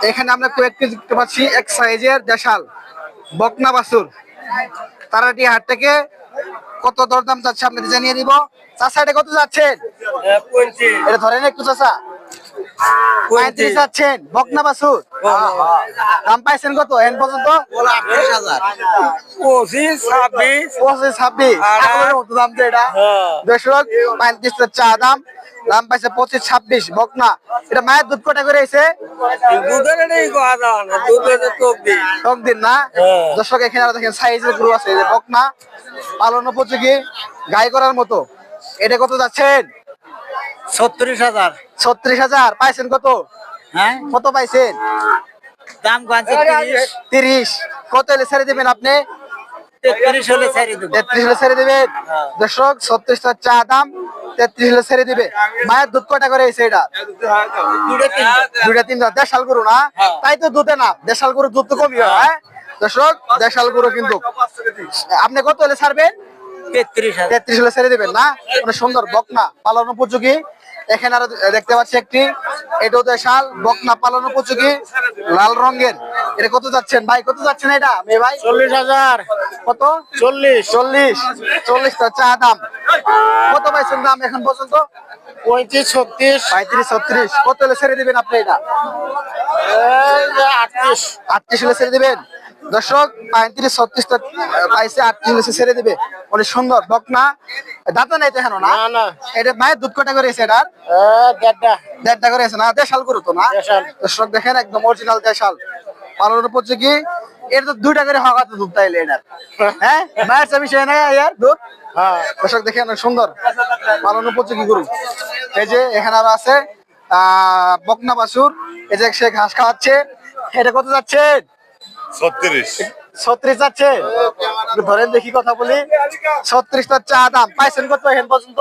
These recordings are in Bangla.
এখানে আমরা কয়েকটি দেখতে পাচ্ছি এক সাইজের দেশাল বকনা বাছুর। তারাটি হাট থেকে কত দরদাম যাচ্ছে আপনাদের জানিয়ে দিব। চাচা এটা কত যাচ্ছেন? এটা ধরেন একটু চাচা। 35 যাচ্ছেন বকনা বাছুর। দাম পাইছেন কত এখন পর্যন্ত? 25, 26, 25, 26 মতো দাম তো এটা। দর্শক 35 চা দাম, দাম পাইছে 25, 26 বকনা। এটা মায়ের দুধ কটা করে এসে দুধের এটাই কথা দাও না, দুধের টক দিন না। দর্শক এখানে আরো দেখেন সাইজের গরু আছে, এই যে বকনা পালন উপযোগী গাই করার মতো। এটা কত যাচ্ছেন? 36,000। 36,000 পাইছেন কত? হ্যাঁ, কত পাইছেন? দাম কাঁচে 30। কত হলে ছেড়ে দিবেন আপনি? 33 হলে ছেড়ে দেবো। 33 হলে ছেড়ে দিবেন। দর্শক 36 চা দাম, 33 হলে ছেড়ে দিবে। মায়ের দুধ কটা করে এসে এটা? দুইটা তিনটা। দেশাল গরু না, তাই তো দুধে না। দেশাল গরু দুধ তো কমই হয়। হ্যাঁ দর্শক, দেশাল গরু কিন্তু। আপনি কত হলে ছাড়বেন? 33,000। 33 হলে ছেড়ে দিবেন না। মানে সুন্দর বকনা পালন উপযোগী। এখানে আরো দেখতে পাচ্ছি একটি, এটাও দেশাল বকনা পালন উপযোগী লাল রঙের। এটা কত যাচ্ছেন ভাই? কত যাচ্ছেন এটা মেয়ে ভাই? 40,000। কত? 40, 40 তো চা দাম। কত পাইছেন দাম এখন পর্যন্ত? 35, 36, 35, 36। কত হলে ছেড়ে দিবেন আপনি এটা? 38। 38 হলে ছেড়ে দিবেন। দর্শক 35, 36 তো পাইছে, 38 হলে ছেড়ে দিবে। অনেক সুন্দর বকনা। দাঁতা নাই তো এখনো না? না না, এটা মায়ের দুধ কটা করে এসে এটার? দেড়টা করে আছে না? দেশাল গরু তো না? দেশাল। দর্শক দেখেন একদম অরিজিনাল দেশাল পালনের উপযোগী। এটা তো 2টা করে হওয়া তো দুধ তাইলে এটার। হ্যাঁ মায়ের চাবি সে না ইয়ার দুধ। দর্শক দেখেন অনেক সুন্দর পালন উপযোগী গরু। এই যে এখানে আরো আছে বকনা বাছুর। এই যে সে ঘাস খাওয়াচ্ছে। এটা কত যাচ্ছে? 36 যাচ্ছে। একটু ধরেন দেখি কথা বলি। 36 তার চা দাম। পাইছেন কত এখন পর্যন্ত?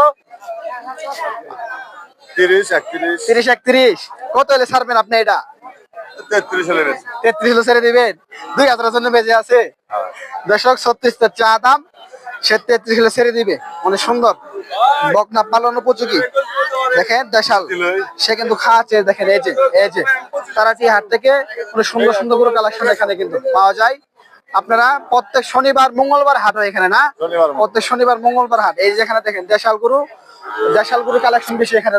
30, 31, 30, 31। কত হলে ছাড়বেন আপনি এটা? 33 হলে বেশি। 33 হলে ছেড়ে দিবেন। 2,000 জন্য বেজে আছে। দর্শক 36 তার চা দাম, সে 33 হলে ছেড়ে দিবে। অনেক সুন্দর বকনা পালন উপযোগী। দেখেন দেশাল, সে কিন্তু খাচ্ছে। দেখেন এই যে তারাটি হাট থেকে অনেক সুন্দর সুন্দর গরু কালেকশন এখানে কিন্তু পাওয়া যায়। আপনারা প্রত্যেক শনিবার মঙ্গলবার হাট হয় এখানে না? প্রত্যেক শনিবার মঙ্গলবার হাট। এই যে এখানে দেখেন দেশাল গরু কালেকশন বেশি এখানে।